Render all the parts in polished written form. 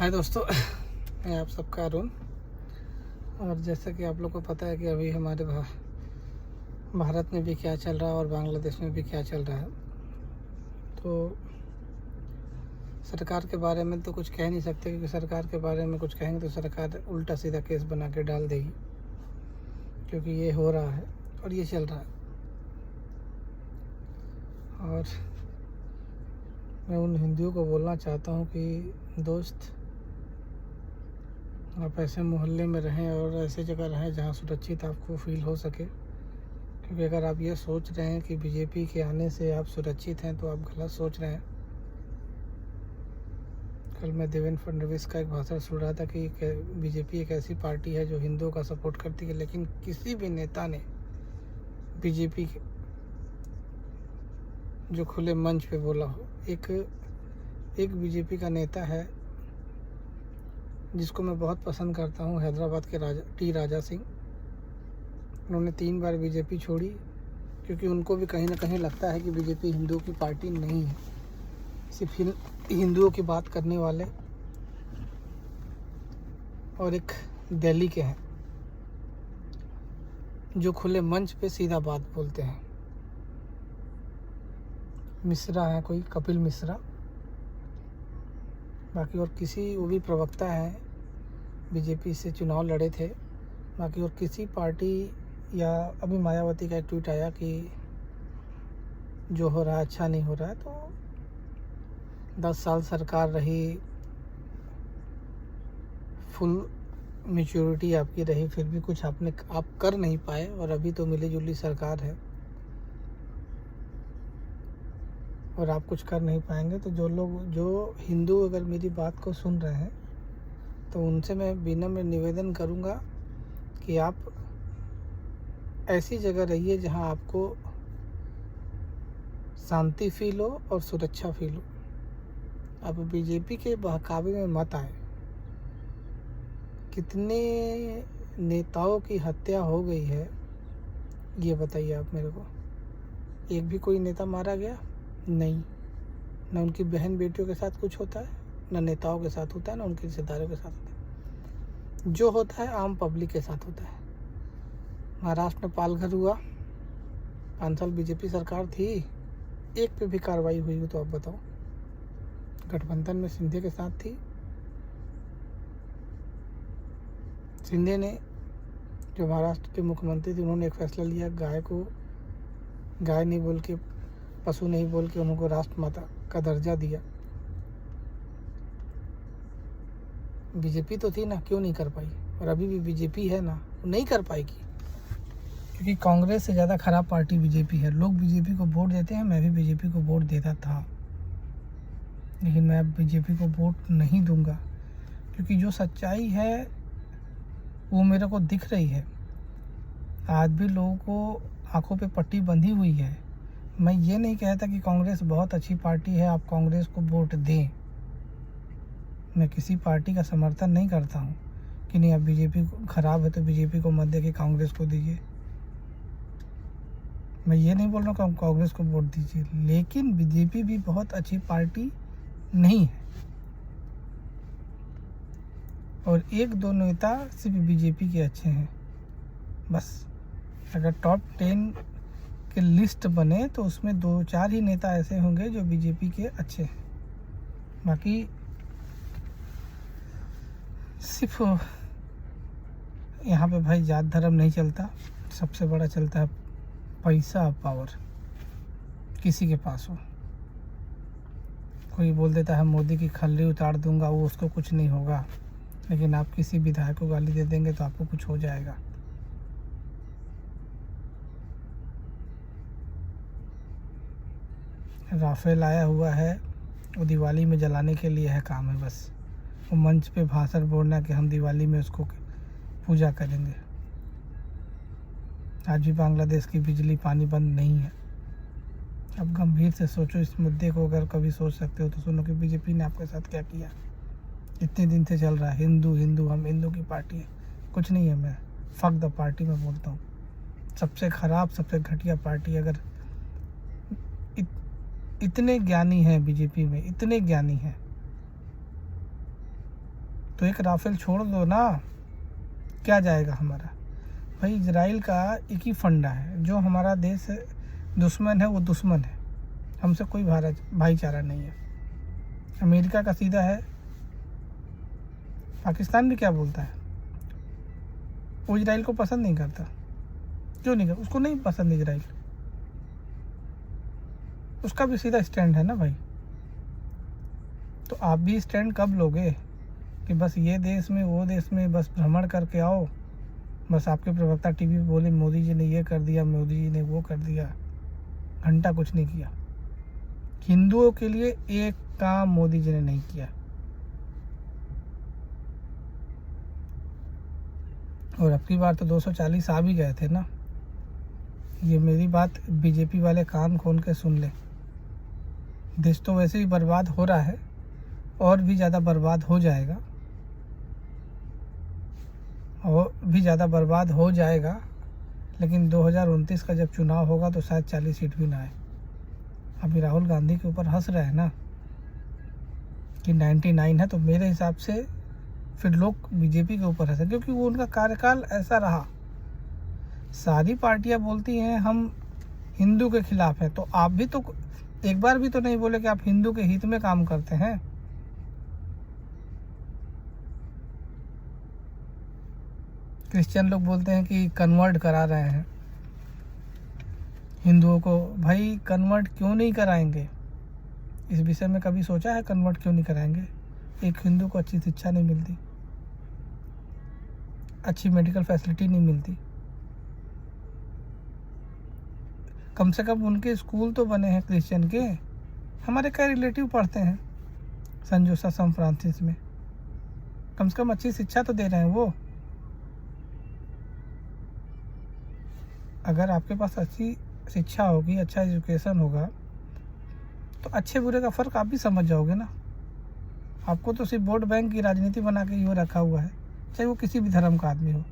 हाय दोस्तों, मैं आप सबका अरुण। और जैसा कि आप लोग को पता है कि अभी हमारे भारत में भी क्या चल रहा है और बांग्लादेश में भी क्या चल रहा है, तो सरकार के बारे में तो कुछ कह नहीं सकते, क्योंकि सरकार के बारे में कुछ कहेंगे तो सरकार उल्टा सीधा केस बना के डाल देगी, क्योंकि ये हो रहा है और ये चल रहा है। और मैं उन हिंदुओं को बोलना चाहता हूँ कि दोस्त, आप ऐसे मोहल्ले में रहें और ऐसे जगह रहें जहाँ सुरक्षित आपको फील हो सके, क्योंकि अगर आप ये सोच रहे हैं कि बीजेपी के आने से आप सुरक्षित हैं तो आप गलत सोच रहे हैं। कल मैं देवेंद्र फडणवीस का एक भाषण सुन रहा था कि बीजेपी एक ऐसी पार्टी है जो हिंदुओं का सपोर्ट करती है, लेकिन किसी भी नेता ने बीजेपी के जो खुले मंच पे बोला हो। एक बीजेपी का नेता है जिसको मैं बहुत पसंद करता हूँ, हैदराबाद के टी राजा सिंह। उन्होंने 3 बार बीजेपी छोड़ी, क्योंकि उनको भी कहीं ना कहीं लगता है कि बीजेपी हिंदुओं की पार्टी नहीं है, सिर्फ हिंदुओं की बात करने वाले। और एक दिल्ली के हैं जो खुले मंच पे सीधा बात बोलते हैं। मिश्रा है कोई, कपिल मिश्रा। बाकी और किसी, वो भी प्रवक्ता हैं, बीजेपी से चुनाव लड़े थे। बाकी और किसी पार्टी, या अभी मायावती का एक ट्वीट आया कि जो हो रहा है अच्छा नहीं हो रहा है। तो 10 साल सरकार रही, फुल मैच्योरिटी आपकी रही, फिर भी कुछ आप कर नहीं पाए, और अभी तो मिली जुली सरकार है और आप कुछ कर नहीं पाएंगे। तो जो हिंदू अगर मेरी बात को सुन रहे हैं तो उनसे मैं विनम्र निवेदन करूंगा कि आप ऐसी जगह रहिए जहां आपको शांति फील हो और सुरक्षा फील हो। आप बीजेपी के बहकावे में मत आए। कितने नेताओं की हत्या हो गई है ये बताइए आप मेरे को। एक भी कोई नेता मारा गया नहीं, न उनकी बहन बेटियों के साथ कुछ होता है, न नेताओं के साथ होता है, न उनके रिश्तेदारों के साथ होता है। जो होता है आम पब्लिक के साथ होता है। महाराष्ट्र में पालघर हुआ, 5 साल बीजेपी सरकार थी, एक पे भी कार्रवाई हुई हो तो आप बताओ। गठबंधन में सिंधे के साथ थी, सिंधे ने, जो महाराष्ट्र के मुख्यमंत्री थे, उन्होंने एक फैसला लिया, गाय नहीं बोल के, पशु नहीं बोल के उनको राष्ट्र माता का दर्जा दिया। बीजेपी तो थी ना, क्यों नहीं कर पाई? और अभी भी बीजेपी है ना, वो नहीं कर पाएगी, क्योंकि कांग्रेस से ज़्यादा खराब पार्टी बीजेपी है। लोग बीजेपी को वोट देते हैं, मैं भी बीजेपी को वोट देता था, लेकिन मैं अब बीजेपी को वोट नहीं दूंगा, क्योंकि जो सच्चाई है वो मेरे को दिख रही है। आज भी लोगों को आंखों पे पट्टी बंधी हुई है। मैं ये नहीं कहता कि कांग्रेस बहुत अच्छी पार्टी है, आप कांग्रेस को वोट दें। मैं किसी पार्टी का समर्थन नहीं करता हूँ कि नहीं, अब बीजेपी खराब है तो बीजेपी को मत दे के कांग्रेस को दीजिए। मैं ये नहीं बोल रहा हूँ कि कांग्रेस को वोट दीजिए, लेकिन बीजेपी भी बहुत अच्छी पार्टी नहीं है। और 1-2 नेता सिर्फ बीजेपी के अच्छे हैं बस। अगर टॉप 10 के लिस्ट बने तो उसमें 2-4 ही नेता ऐसे होंगे जो बीजेपी के अच्छे हैं। बाकी सिर्फ यहाँ पे भाई जात धर्म नहीं चलता, सबसे बड़ा चलता है पैसा, पावर। किसी के पास हो, कोई बोल देता है मोदी की खल्ली उतार दूंगा, वो उसको कुछ नहीं होगा, लेकिन आप किसी विधायक को गाली दे देंगे तो आपको कुछ हो जाएगा। राफेल आया हुआ है, वो दिवाली में जलाने के लिए है, काम है बस। वो मंच पे भाषण बोलना कि हम दिवाली में उसको पूजा करेंगे। आज भी बांग्लादेश की बिजली पानी बंद नहीं है। अब गंभीर से सोचो इस मुद्दे को, अगर कभी सोच सकते हो तो सुनो कि बीजेपी ने आपके साथ क्या किया। इतने दिन से चल रहा है हिंदू हिंदू, हम हिंदू की पार्टी है, कुछ नहीं है। मैं फक द पार्टी में बोलता हूँ, सबसे खराब, सबसे घटिया पार्टी। अगर इतने ज्ञानी हैं बीजेपी में, इतने ज्ञानी हैं, तो एक राफेल छोड़ दो ना, क्या जाएगा हमारा। भाई इजराइल का एक ही फंडा है, जो हमारा देश दुश्मन है वो दुश्मन है, हमसे कोई भाईचारा नहीं है। अमेरिका का सीधा है, पाकिस्तान भी क्या बोलता है, वो इजराइल को पसंद नहीं करता। क्यों नहीं करता? उसको नहीं पसंद इजराइल, उसका भी सीधा स्टैंड है ना भाई। तो आप भी स्टैंड कब लोगे कि बस ये देश में वो देश में बस भ्रमण करके आओ, बस आपके प्रवक्ता टीवी पे बोले मोदी जी ने ये कर दिया, मोदी जी ने वो कर दिया, घंटा कुछ नहीं किया। हिंदुओं के लिए एक काम मोदी जी ने नहीं किया। और अब की बार तो 240 आ भी गए थे ना। ये मेरी बात बीजेपी वाले कान खोल के सुन ले, देश तो वैसे ही बर्बाद हो रहा है और भी ज़्यादा बर्बाद हो जाएगा, और भी ज़्यादा बर्बाद हो जाएगा। लेकिन 2029 का जब चुनाव होगा तो शायद 40 सीट भी ना आए। अभी राहुल गांधी के ऊपर हंस रहे हैं ना कि 99 है, तो मेरे हिसाब से फिर लोग बीजेपी के ऊपर हंसे, क्योंकि वो उनका कार्यकाल ऐसा रहा। सारी पार्टियां बोलती हैं हम हिंदू के खिलाफ हैं, तो आप भी तो एक बार भी तो नहीं बोले कि आप हिंदू के हित में काम करते हैं। क्रिश्चियन लोग बोलते हैं कि कन्वर्ट करा रहे हैं हिंदुओं को। भाई कन्वर्ट क्यों नहीं कराएंगे? इस विषय में कभी सोचा है कन्वर्ट क्यों नहीं कराएंगे? एक हिंदू को अच्छी शिक्षा नहीं मिलती, अच्छी मेडिकल फैसिलिटी नहीं मिलती, कम से कम उनके स्कूल तो बने हैं क्रिश्चियन के। हमारे कई रिलेटिव पढ़ते हैं सन जोसेफ सन फ्रांसिस में, कम से कम अच्छी शिक्षा तो दे रहे हैं वो। अगर आपके पास अच्छी शिक्षा होगी, अच्छा एजुकेशन होगा, तो अच्छे बुरे का फ़र्क आप भी समझ जाओगे ना। आपको तो सिर्फ वोट बैंक की राजनीति बना के ही रखा हुआ है, चाहे वो किसी भी धर्म का आदमी हो।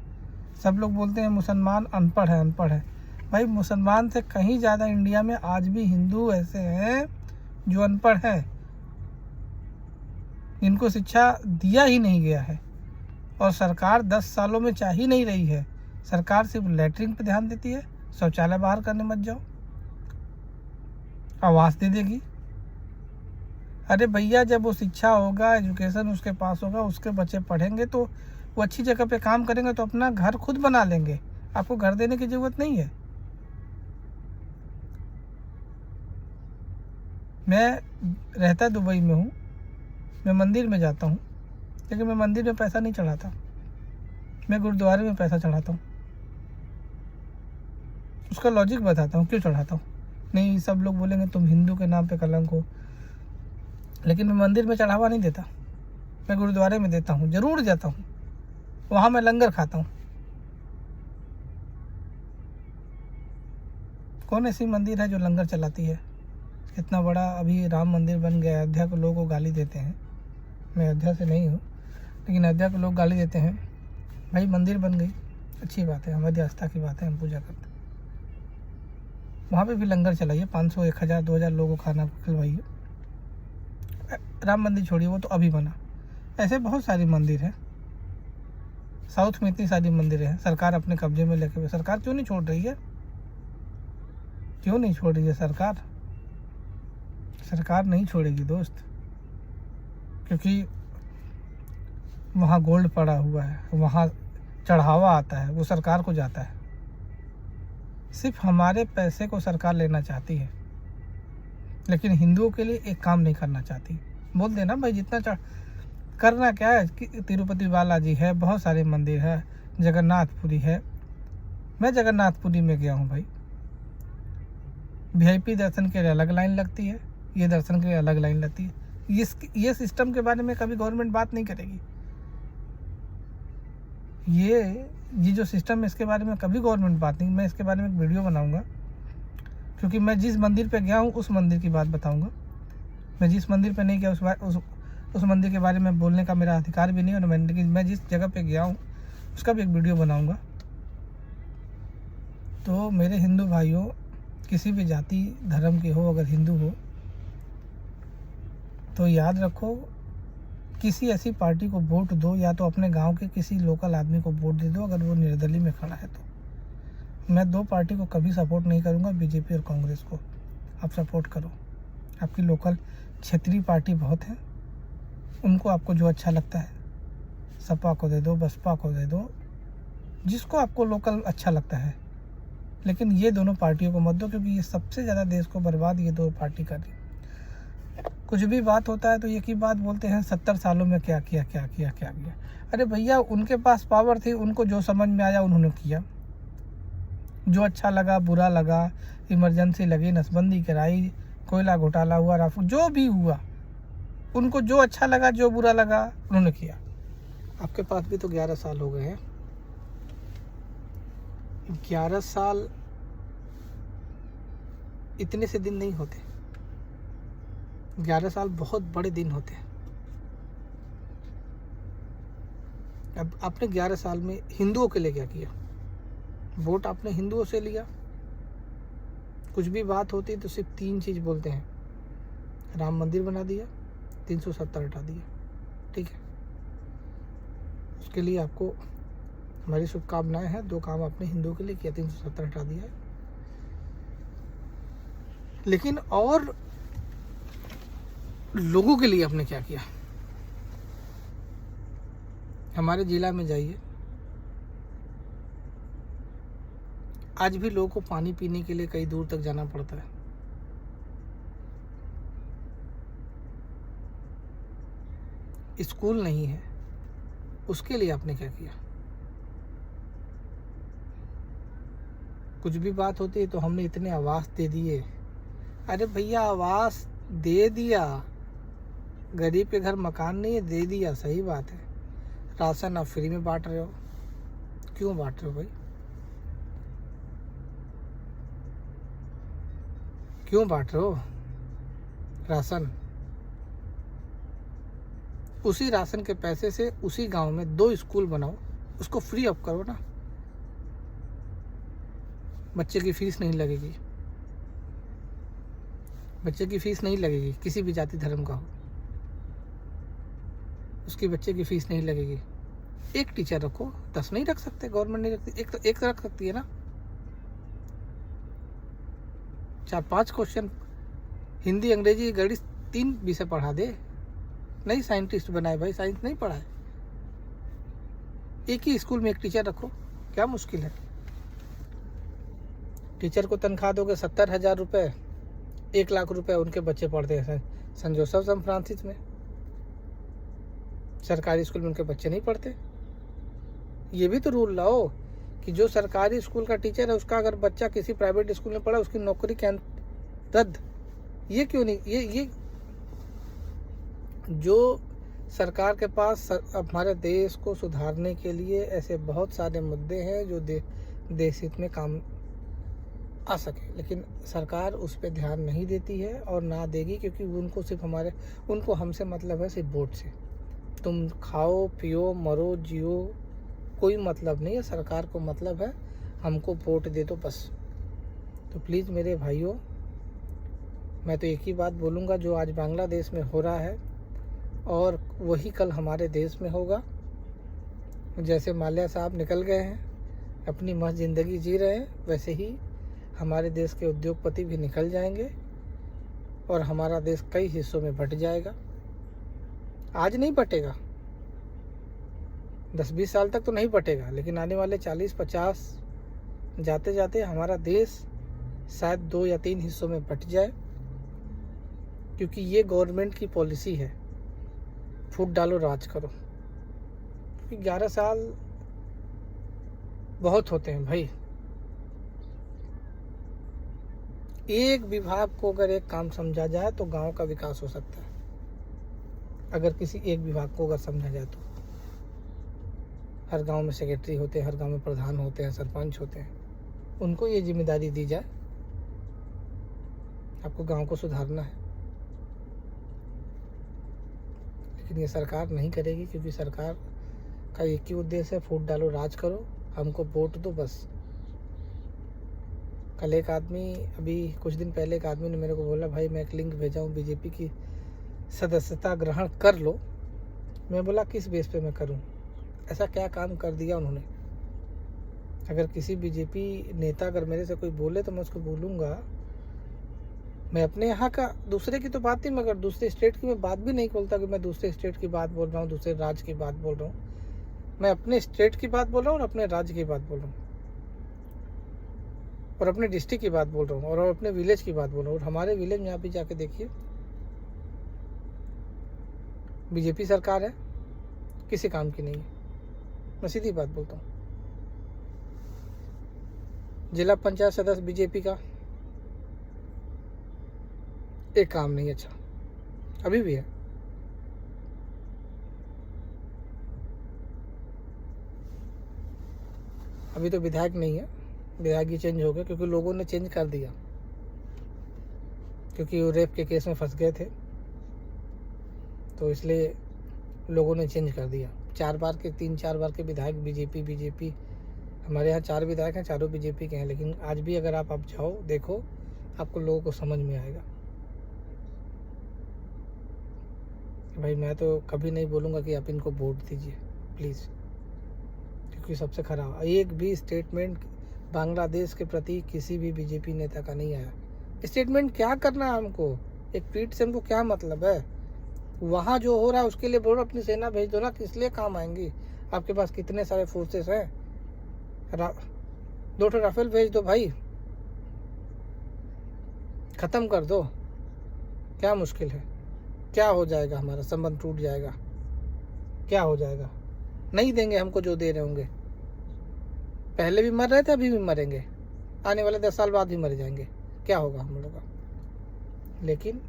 सब लोग बोलते हैं मुसलमान अनपढ़ है, अनपढ़ है। भाई मुसलमान से कहीं ज़्यादा इंडिया में आज भी हिंदू ऐसे हैं जो अनपढ़ हैं, इनको शिक्षा दिया ही नहीं गया है। और सरकार 10 सालों में चाह ही नहीं रही है। सरकार सिर्फ लैट्रिन पे ध्यान देती है, शौचालय बाहर करने मत जाओ। आवास दे देगी। अरे भैया जब वो शिक्षा होगा, एजुकेशन उसके पास होगा, उसके बच्चे पढ़ेंगे तो वो अच्छी जगह पे काम करेंगे, तो अपना घर खुद बना लेंगे। आपको घर देने की ज़रूरत नहीं है। मैं रहता दुबई में हूँ, मैं मंदिर में जाता हूँ, लेकिन मैं मंदिर में पैसा नहीं चढ़ाता, मैं गुरुद्वारे में पैसा चढ़ाता हूँ। उसका लॉजिक बताता हूँ क्यों चढ़ाता हूँ। नहीं, सब लोग बोलेंगे तुम हिंदू के नाम पे कलंक हो, लेकिन मैं मंदिर में चढ़ावा नहीं देता, मैं गुरुद्वारे में देता हूँ, ज़रूर जाता हूँ, वहाँ मैं लंगर खाता हूँ। कौन ऐसी मंदिर है जो लंगर चलाती है? इतना बड़ा अभी राम मंदिर बन गया, अयोध्या को लोगों को गाली देते हैं। मैं अयोध्या से नहीं हूँ, लेकिन अयोध्या को लोग गाली देते हैं। भाई मंदिर बन गई, अच्छी बात है, हमारी आस्था की बात है, हम पूजा करते हैं। वहाँ पे भी लंगर चलाइए, 500, 1000, 2000 लोगों को खाना खिलवाइए। राम मंदिर छोड़िए, वो तो अभी बना। ऐसे बहुत सारी मंदिर हैं, साउथ में इतनी सारी मंदिर हैं, सरकार अपने कब्जे में लेके। सरकार क्यों नहीं छोड़ रही है? क्यों नहीं छोड़ रही है सरकार? सरकार नहीं छोड़ेगी दोस्त, क्योंकि वहाँ गोल्ड पड़ा हुआ है, वहाँ चढ़ावा आता है, वो सरकार को जाता है। सिर्फ हमारे पैसे को सरकार लेना चाहती है, लेकिन हिंदुओं के लिए एक काम नहीं करना चाहती। बोल देना भाई जितना करना क्या है कि तिरुपति बालाजी है, बहुत सारे मंदिर है, जगन्नाथपुरी है। मैं जगन्नाथपुरी में गया हूँ भाई, VIP दर्शन के लिए अलग लाइन लगती है, ये दर्शन के लिए अलग लाइन लगती है। ये सिस्टम के बारे में कभी गवर्नमेंट बात नहीं करेगी। ये जो सिस्टम है इसके बारे में कभी गवर्नमेंट बात नहीं। मैं इसके बारे में एक वीडियो बनाऊंगा, क्योंकि मैं जिस मंदिर पे गया हूँ उस मंदिर की बात बताऊंगा। मैं जिस मंदिर पे नहीं गया उस मंदिर के बारे में बोलने का मेरा अधिकार भी नहीं है। लेकिन मैं जिस जगह पे गया हूँ उसका भी एक वीडियो बनाऊंगा। तो मेरे हिंदू भाइयों, किसी भी जाति धर्म के हो, अगर हिंदू हो तो याद रखो किसी ऐसी पार्टी को वोट दो, या तो अपने गांव के किसी लोकल आदमी को वोट दे दो अगर वो निर्दलीय में खड़ा है तो। मैं दो पार्टी को कभी सपोर्ट नहीं करूंगा, बीजेपी और कांग्रेस को। आप सपोर्ट करो, आपकी लोकल क्षेत्रीय पार्टी बहुत है, उनको आपको जो अच्छा लगता है, सपा को दे दो, बसपा को दे दो, जिसको आपको लोकल अच्छा लगता है, लेकिन ये दोनों पार्टियों को मत दो, क्योंकि ये सबसे ज़्यादा देश को बर्बाद ये दो पार्टी कर रही। कुछ भी बात होता है तो एक ही बात बोलते हैं, 70 सालों में क्या किया क्या किया क्या किया। अरे भैया, उनके पास पावर थी, उनको जो समझ में आया उन्होंने किया, जो अच्छा लगा बुरा लगा, इमरजेंसी लगी, नसबंदी कराई, कोयला घोटाला हुआ, राफेल, जो भी हुआ, उनको जो अच्छा लगा जो बुरा लगा उन्होंने किया। आपके पास भी तो 11 साल हो गए हैं। 11 साल इतने से दिन नहीं होते, 11 साल बहुत बड़े दिन होते हैं। अब आपने 11 साल में हिंदुओं के लिए क्या किया? वोट आपने हिंदुओं से लिया। कुछ भी बात होती तो सिर्फ 3 चीज़ बोलते हैं, राम मंदिर बना दिया, 370 हटा दिया, ठीक है। उसके लिए आपको हमारी शुभकामनाएं हैं। 2 काम आपने हिंदुओं के लिए किया, 370 हटा दिया है। लेकिन और लोगों के लिए आपने क्या किया? हमारे जिला में जाइए, आज भी लोगों को पानी पीने के लिए कई दूर तक जाना पड़ता है। स्कूल नहीं है, उसके लिए आपने क्या किया? कुछ भी बात होती है तो हमने इतने आवास दे दिए। अरे भैया, आवास दे दिया, गरीब के घर मकान नहीं है, दे दिया, सही बात है। राशन आप फ्री में बांट रहे हो, क्यों बांट रहे हो भाई? क्यों बांट रहे हो राशन? उसी राशन के पैसे से उसी गांव में 2 स्कूल बनाओ, उसको फ्री अप करो ना, बच्चे की फीस नहीं लगेगी, बच्चे की फीस नहीं लगेगी, किसी भी जाति धर्म का हो, उसकी बच्चे की फीस नहीं लगेगी। एक टीचर रखो, 10 नहीं रख सकते, गवर्नमेंट नहीं रखती, एक तो रख सकती है ना। 4-5 क्वेश्चन हिंदी, अंग्रेजी, गणित 3 विषय पढ़ा दे। नहीं साइंटिस्ट बनाए भाई, साइंस नहीं पढ़ाए। एक ही स्कूल में एक टीचर रखो, क्या मुश्किल है? टीचर को तनख्वाह दोगे 70,000 रुपये, 1 लाख रुपए उनके बच्चे पढ़ते हैं सेंट जोसेफ सन फ्रांसिस में। सरकारी स्कूल में उनके बच्चे नहीं पढ़ते। ये भी तो रूल लाओ कि जो सरकारी स्कूल का टीचर है उसका अगर बच्चा किसी प्राइवेट स्कूल में पढ़ा, उसकी नौकरी रद्द। ये क्यों नहीं? ये जो सरकार के पास हमारे देश को सुधारने के लिए ऐसे बहुत सारे मुद्दे हैं जो देश हित में काम आ सके, लेकिन सरकार उस पर ध्यान नहीं देती है और ना देगी, क्योंकि उनको हमसे मतलब है सिर्फ वोट से। तुम खाओ पियो मरो जियो, कोई मतलब नहीं है। सरकार को मतलब है हमको वोट दे दो बस। तो प्लीज़ मेरे भाइयों, मैं तो एक ही बात बोलूँगा, जो आज बांग्लादेश में हो रहा है और वही कल हमारे देश में होगा। जैसे माल्या साहब निकल गए हैं, अपनी मस्त ज़िंदगी जी रहे हैं, वैसे ही हमारे देश के उद्योगपति भी निकल जाएंगे और हमारा देश कई हिस्सों में बंट जाएगा। आज नहीं बटेगा, 10-20 साल तक तो नहीं बटेगा, लेकिन आने वाले 40-50 जाते जाते हमारा देश शायद 2 या 3 हिस्सों में बट जाए, क्योंकि ये गवर्नमेंट की पॉलिसी है, फूट डालो राज करो। 11 साल बहुत होते हैं भाई। एक विभाग को अगर एक काम समझा जाए तो गांव का विकास हो सकता है। अगर किसी एक विभाग को अगर समझा जाए तो हर गांव में सेक्रेटरी होते हैं, हर गांव में प्रधान होते हैं, सरपंच होते हैं, उनको ये जिम्मेदारी दी जाए, आपको गांव को सुधारना है। लेकिन ये सरकार नहीं करेगी, क्योंकि सरकार का एक ही उद्देश्य है, फूट डालो राज करो, हमको वोट दो बस। कल एक आदमी, अभी कुछ दिन पहले एक आदमी ने मेरे को बोला, भाई मैं एक लिंक भेजा हूँ, बीजेपी की सदस्यता ग्रहण कर लो, मैं बोला किस बेस पे मैं करूं, ऐसा क्या काम कर दिया उन्होंने। अगर किसी बीजेपी नेता अगर मेरे से कोई बोले तो मैं उसको बोलूँगा, मैं अपने यहाँ का, दूसरे की तो बात नहीं, मगर दूसरे स्टेट की मैं बात भी नहीं बोलता कि मैं दूसरे स्टेट की बात बोल रहा हूँ, दूसरे राज्य की बात बोल रहा हूँ। मैं अपने स्टेट की बात बोल रहा हूँ और अपने राज्य की बात बोल रहा हूँ और अपने डिस्ट्रिक्ट की बात बोल रहा हूँ और अपने विलेज की बात बोल रहा हूँ। और हमारे विलेज में यहाँ भी जाके देखिए, बीजेपी सरकार है, किसी काम की नहीं है। मैं सीधी बात बोलता हूँ। जिला पंचायत सदस्य बीजेपी का, एक काम नहीं अच्छा, अभी भी है। अभी तो विधायक नहीं है, विधायक ही चेंज हो गए क्योंकि लोगों ने चेंज कर दिया, क्योंकि वो रेप के केस में फंस गए थे, तो इसलिए लोगों ने चेंज कर दिया। 3-4 बार के विधायक बीजेपी। हमारे यहाँ 4 विधायक हैं, चारों बीजेपी के हैं। लेकिन आज भी अगर आप जाओ देखो, आपको लोगों को समझ में आएगा। भाई मैं तो कभी नहीं बोलूँगा कि आप इनको वोट दीजिए प्लीज़, क्योंकि सबसे खराब एक भी स्टेटमेंट बांग्लादेश के प्रति किसी भी बीजेपी नेता का नहीं आया। स्टेटमेंट क्या करना है हमको, एक ट्वीट से हमको क्या मतलब है। वहाँ जो हो रहा है उसके लिए बोलो अपनी सेना भेज दो ना, किस लिए काम आएंगी। आपके पास कितने सारे फोर्सेस हैं, 2 राफेल भेज दो भाई, ख़त्म कर दो, क्या मुश्किल है। क्या हो जाएगा, हमारा संबंध टूट जाएगा, क्या हो जाएगा। नहीं देंगे हमको जो दे रहे होंगे, पहले भी मर रहे थे, अभी भी मरेंगे, आने वाले 10 साल बाद भी मर जाएंगे, क्या होगा हम लोग का। लेकिन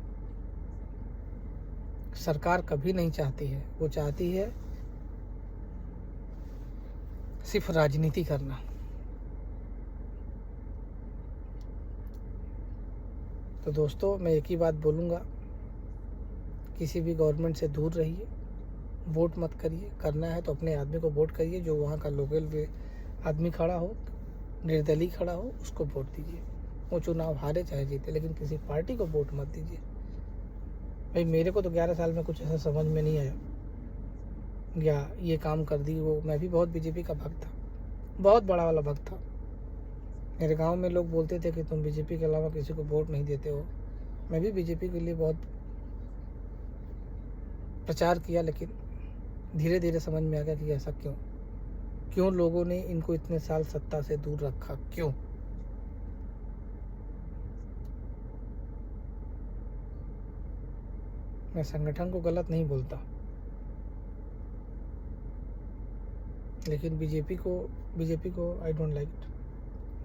सरकार कभी नहीं चाहती है, वो चाहती है सिर्फ राजनीति करना। तो दोस्तों मैं एक ही बात बोलूँगा, किसी भी गवर्नमेंट से दूर रहिए, वोट मत करिए। करना है तो अपने आदमी को वोट करिए, जो वहाँ का लोकल आदमी खड़ा हो, निर्दलीय खड़ा हो, उसको वोट दीजिए। वो चुनाव हारे चाहे जीते, लेकिन किसी पार्टी को वोट मत दीजिए। भाई मेरे को तो 11 साल में कुछ ऐसा समझ में नहीं आया, या ये काम कर दी वो। मैं भी बहुत बीजेपी का भक्त था, बहुत बड़ा वाला भक्त था। मेरे गांव में लोग बोलते थे कि तुम बीजेपी के अलावा किसी को वोट नहीं देते हो। मैं भी बीजेपी के लिए बहुत प्रचार किया, लेकिन धीरे धीरे समझ में आ गया कि ऐसा क्यों लोगों ने इनको इतने साल सत्ता से दूर रखा, क्यों। मैं संगठन को गलत नहीं बोलता, लेकिन बीजेपी को आई डोंट लाइक इट,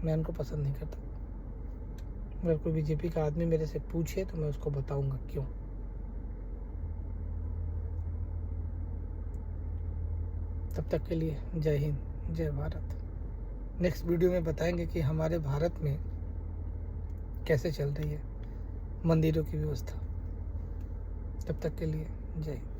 मैं उनको पसंद नहीं करता। अगर कोई बीजेपी का आदमी मेरे से पूछे तो मैं उसको बताऊंगा क्यों। तब तक के लिए जय हिंद, जय भारत। नेक्स्ट वीडियो में बताएंगे कि हमारे भारत में कैसे चल रही है मंदिरों की व्यवस्था। तब तक के लिए जय हिंद।